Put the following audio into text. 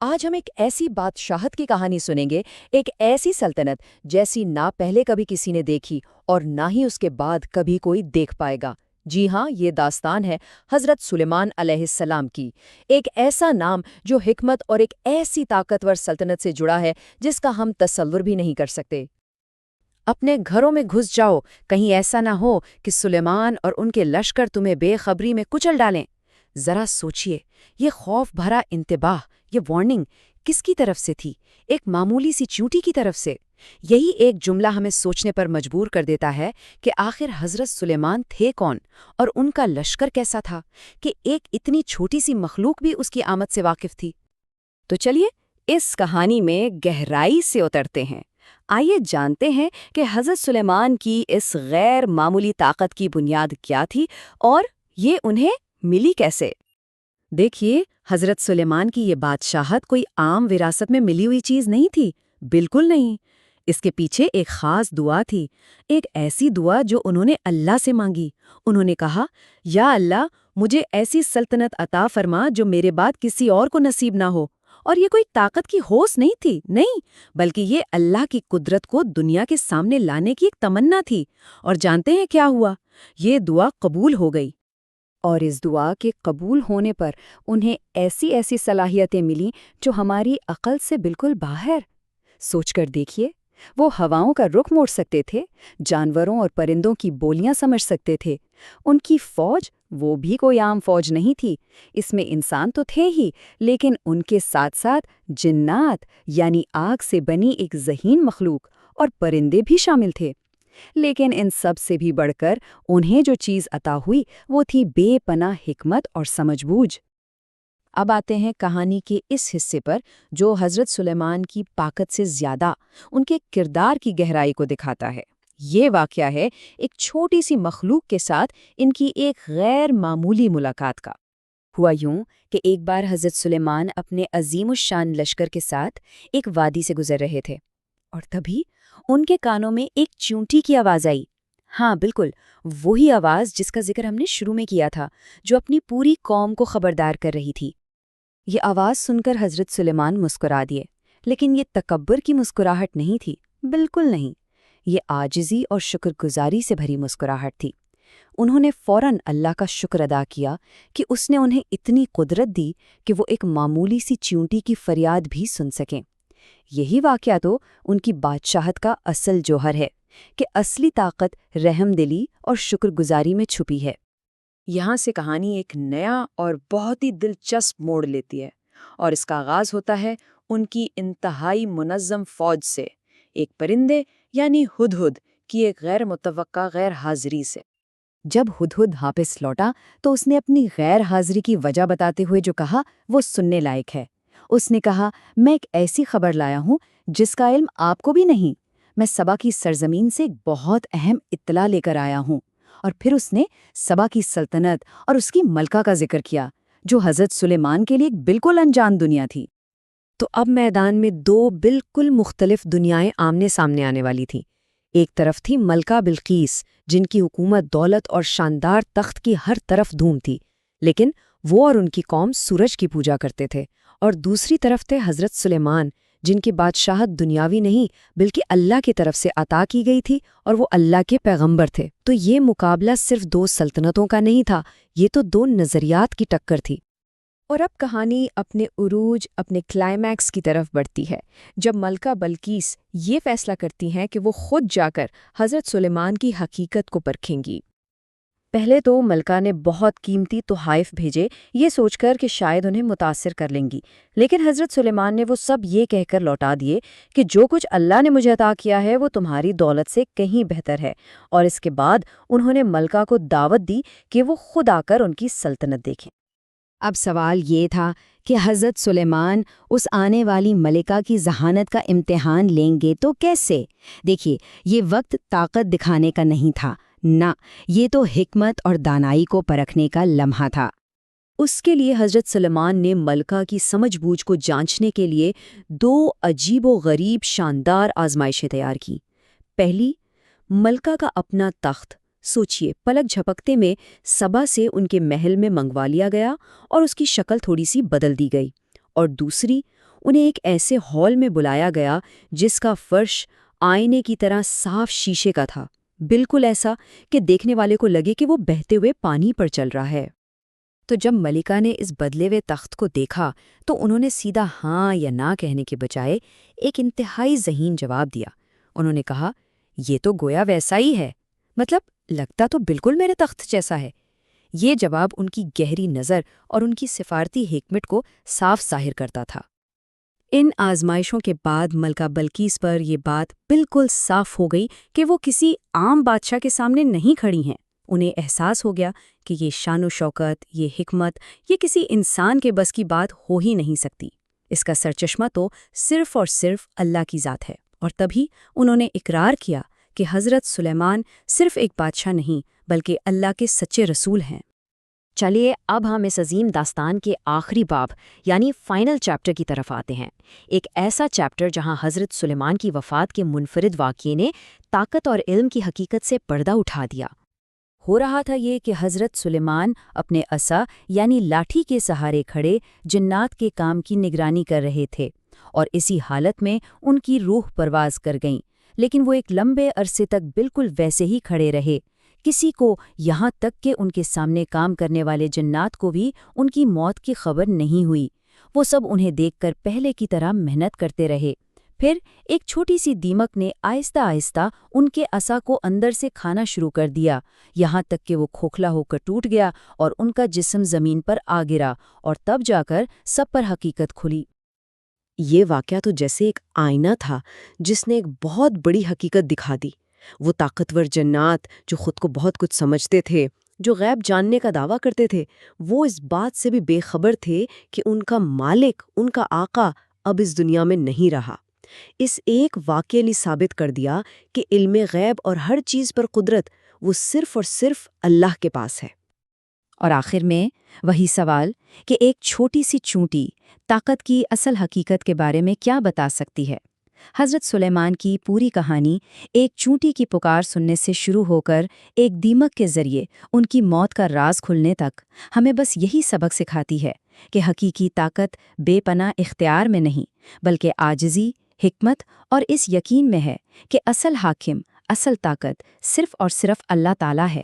آج ہم ایک ایسی بادشاہت کی کہانی سنیں گے، ایک ایسی سلطنت جیسی نہ پہلے کبھی کسی نے دیکھی اور نہ ہی اس کے بعد کبھی کوئی دیکھ پائے گا۔ جی ہاں، یہ داستان ہے حضرت سلیمان علیہ السلام کی۔ ایک ایسا نام جو حکمت اور ایک ایسی طاقتور سلطنت سے جڑا ہے جس کا ہم تصور بھی نہیں کر سکتے۔ اپنے گھروں میں گھس جاؤ، کہیں ایسا نہ ہو کہ سلیمان اور ان کے لشکر تمہیں بے خبری میں کچل ڈالیں۔ ذرا سوچئے، یہ خوف بھرا انتباہ، یہ وارننگ کس کی طرف سے تھی؟ ایک معمولی سی چیونٹی کی طرف سے؟ یہی ایک جملہ ہمیں سوچنے پر مجبور کر دیتا ہے کہ آخر حضرت سلیمان تھے کون اور ان کا لشکر کیسا تھا کہ ایک اتنی چھوٹی سی مخلوق بھی اس کی آمد سے واقف تھی۔ تو چلیے اس کہانی میں گہرائی سے اترتے ہیں۔ آئیے جانتے ہیں کہ حضرت سلیمان کی اس غیر معمولی طاقت کی بنیاد کیا تھی اور یہ انہیں ملی کیسے۔ دیکھیے، حضرت سلیمان کی یہ بادشاہت کوئی عام وراثت میں ملی ہوئی چیز نہیں تھی، بالکل نہیں۔ اس کے پیچھے ایک خاص دعا تھی، ایک ایسی دعا جو انہوں نے اللہ سے مانگی۔ انہوں نے کہا، یا اللہ، مجھے ایسی سلطنت عطا فرما جو میرے بعد کسی اور کو نصیب نہ ہو۔ اور یہ کوئی طاقت کی ہوس نہیں تھی، نہیں، بلکہ یہ اللہ کی قدرت کو دنیا کے سامنے لانے کی ایک تمنا تھی۔ اور جانتے ہیں کیا ہوا؟ یہ دعا قبول ہو گئی۔ اور اس دعا کے قبول ہونے پر انہیں ایسی ایسی صلاحیتیں ملیں جو ہماری عقل سے بالکل باہر۔ سوچ کر دیکھیے، وہ ہواؤں کا رخ موڑ سکتے تھے، جانوروں اور پرندوں کی بولیاں سمجھ سکتے تھے۔ ان کی فوج وہ بھی کوئی عام فوج نہیں تھی، اس میں انسان تو تھے ہی، لیکن ان کے ساتھ ساتھ جنات یعنی آگ سے بنی ایک ذہین مخلوق اور پرندے بھی شامل تھے۔ لیکن ان سب سے بھی بڑھ کر انہیں جو چیز عطا ہوئی وہ تھی بے پناہ حکمت اور سمجھ بوجھ۔ اب آتے ہیں کہانی کے اس حصے پر جو حضرت سلیمان کی طاقت سے زیادہ ان کے کردار کی گہرائی کو دکھاتا ہے۔ یہ واقعہ ہے ایک چھوٹی سی مخلوق کے ساتھ ان کی ایک غیر معمولی ملاقات کا۔ ہوا یوں کہ ایک بار حضرت سلیمان اپنے عظیم الشان لشکر کے ساتھ ایک وادی سے گزر رہے تھے، اور تبھی ان کے کانوں میں ایک چیونٹی کی آواز آئی۔ ہاں بالکل، وہی آواز جس کا ذکر ہم نے شروع میں کیا تھا، جو اپنی پوری قوم کو خبردار کر رہی تھی۔ یہ آواز سن کر حضرت سلیمان مسکرا دیے، لیکن یہ تکبر کی مسکراہٹ نہیں تھی، بالکل نہیں۔ یہ عاجزی اور شکر گزاری سے بھری مسکراہٹ تھی۔ انہوں نے فوراً اللہ کا شکر ادا کیا کہ اس نے انہیں اتنی قدرت دی کہ وہ ایک معمولی سی چیونٹی کی فریاد بھی سن سکیں۔ یہی واقعہ تو ان کی بادشاہت کا اصل جوہر ہے کہ اصلی طاقت رحم دلی اور شکر گزاری میں چھپی ہے۔ یہاں سے کہانی ایک نیا اور بہت ہی دلچسپ موڑ لیتی ہے، اور اس کا آغاز ہوتا ہے ان کی انتہائی منظم فوج سے، ایک پرندے یعنی ہدہد کی ایک غیر متوقع غیر حاضری سے۔ جب ہدہد واپس لوٹا تو اس نے اپنی غیر حاضری کی وجہ بتاتے ہوئے جو کہا وہ سننے لائق ہے۔ اس نے کہا، میں ایک ایسی خبر لایا ہوں جس کا علم آپ کو بھی نہیں۔ میں سبا کی سرزمین سے ایک بہت اہم اطلاع لے کر آیا ہوں۔ اور پھر اس نے سبا کی سلطنت اور اس کی ملکہ کا ذکر کیا، جو حضرت سلیمان کے لیے ایک بالکل انجان دنیا تھی۔ تو اب میدان میں دو بالکل مختلف دنیائیں آمنے سامنے آنے والی تھیں۔ ایک طرف تھی ملکہ بلقیس، جن کی حکومت دولت اور شاندار تخت کی ہر طرف دھوم تھی، لیکن وہ اور ان کی قوم سورج کی پوجا کرتے تھے۔ اور دوسری طرف تھے حضرت سلیمان، جن کی بادشاہت دنیاوی نہیں بلکہ اللہ کی طرف سے عطا کی گئی تھی، اور وہ اللہ کے پیغمبر تھے۔ تو یہ مقابلہ صرف دو سلطنتوں کا نہیں تھا، یہ تو دو نظریات کی ٹکر تھی۔ اور اب کہانی اپنے عروج، اپنے کلائمیکس کی طرف بڑھتی ہے، جب ملکہ بلقیس یہ فیصلہ کرتی ہیں کہ وہ خود جا کر حضرت سلیمان کی حقیقت کو پرکھیں گی۔ پہلے تو ملکہ نے بہت قیمتی تحائف بھیجے، یہ سوچ کر کہ شاید انہیں متاثر کر لیں گی، لیکن حضرت سلیمان نے وہ سب یہ کہہ کر لوٹا دیے کہ جو کچھ اللہ نے مجھے عطا کیا ہے وہ تمہاری دولت سے کہیں بہتر ہے۔ اور اس کے بعد انہوں نے ملکہ کو دعوت دی کہ وہ خود آ کر ان کی سلطنت دیکھیں۔ اب سوال یہ تھا کہ حضرت سلیمان اس آنے والی ملکہ کی ذہانت کا امتحان لیں گے تو کیسے؟ دیکھیے، یہ وقت طاقت دکھانے کا نہیں تھا، نہ، یہ تو حکمت اور دانائی کو پرکھنے کا لمحہ تھا۔ اس کے لیے حضرت سلیمان نے ملکہ کی سمجھ بوجھ کو جانچنے کے لیے دو عجیب و غریب شاندار آزمائشیں تیار کی۔ پہلی، ملکہ کا اپنا تخت، سوچئے، پلک جھپکتے میں سبا سے ان کے محل میں منگوا لیا گیا اور اس کی شکل تھوڑی سی بدل دی گئی۔ اور دوسری، انہیں ایک ایسے ہال میں بلایا گیا جس کا فرش آئینے کی طرح صاف شیشے کا تھا، بالکل ایسا کہ دیکھنے والے کو لگے کہ وہ بہتے ہوئے پانی پر چل رہا ہے۔ تو جب ملکہ نے اس بدلے ہوئے تخت کو دیکھا تو انہوں نے سیدھا ہاں یا نہ کہنے کے بجائے ایک انتہائی ذہین جواب دیا۔ انہوں نے کہا، یہ تو گویا ویسا ہی ہے، مطلب لگتا تو بالکل میرے تخت جیسا ہے۔ یہ جواب ان کی گہری نظر اور ان کی سفارتی حکمت کو صاف ظاہر کرتا تھا۔ ان آزمائشوں کے بعد ملکہ بلقیس پر یہ بات بالکل صاف ہو گئی کہ وہ کسی عام بادشاہ کے سامنے نہیں کھڑی ہیں۔ انہیں احساس ہو گیا کہ یہ شان و شوکت، یہ حکمت، یہ کسی انسان کے بس کی بات ہو ہی نہیں سکتی۔ اس کا سرچشمہ تو صرف اور صرف اللہ کی ذات ہے۔ اور تبھی انہوں نے اقرار کیا کہ حضرت سلیمان صرف ایک بادشاہ نہیں بلکہ اللہ کے سچے رسول ہیں۔ چلیے اب ہم اس عظیم داستان کے آخری باب یعنی فائنل چیپٹر کی طرف آتے ہیں، ایک ایسا چیپٹر جہاں حضرت سلیمان کی وفات کے منفرد واقعے نے طاقت اور علم کی حقیقت سے پردہ اٹھا دیا۔ ہو رہا تھا یہ کہ حضرت سلیمان اپنے عصا یعنی لاٹھی کے سہارے کھڑے جنات کے کام کی نگرانی کر رہے تھے، اور اسی حالت میں ان کی روح پرواز کر گئیں، لیکن وہ ایک لمبے عرصے تک بالکل ویسے ہی کھڑے رہے۔ کسی کو، یہاں تک کہ ان کے سامنے کام کرنے والے جنات کو بھی ان کی موت کی خبر نہیں ہوئی۔ وہ سب انہیں دیکھ کر پہلے کی طرح محنت کرتے رہے۔ پھر ایک چھوٹی سی دیمک نے آہستہ آہستہ ان کے عصا کو اندر سے کھانا شروع کر دیا، یہاں تک کہ وہ کھوکھلا ہو کر ٹوٹ گیا اور ان کا جسم زمین پر آ گرا، اور تب جا کر سب پر حقیقت کھلی۔ یہ واقعہ تو جیسے ایک آئینہ تھا جس نے ایک بہت بڑی حقیقت دکھا دی۔ وہ طاقتور جنات جو خود کو بہت کچھ سمجھتے تھے، جو غیب جاننے کا دعویٰ کرتے تھے، وہ اس بات سے بھی بے خبر تھے کہ ان کا مالک، ان کا آقا اب اس دنیا میں نہیں رہا۔ اس ایک واقعے نے ثابت کر دیا کہ علم غیب اور ہر چیز پر قدرت وہ صرف اور صرف اللہ کے پاس ہے۔ اور آخر میں وہی سوال کہ ایک چھوٹی سی چونٹی طاقت کی اصل حقیقت کے بارے میں کیا بتا سکتی ہے؟ حضرت سلیمان کی پوری کہانی ایک چونٹی کی پکار سننے سے شروع ہو کر ایک دیمک کے ذریعے ان کی موت کا راز کھلنے تک ہمیں بس یہی سبق سکھاتی ہے کہ حقیقی طاقت بے پناہ اختیار میں نہیں بلکہ عاجزی، حکمت اور اس یقین میں ہے کہ اصل حاکم، اصل طاقت صرف اور صرف اللہ تعالیٰ ہے۔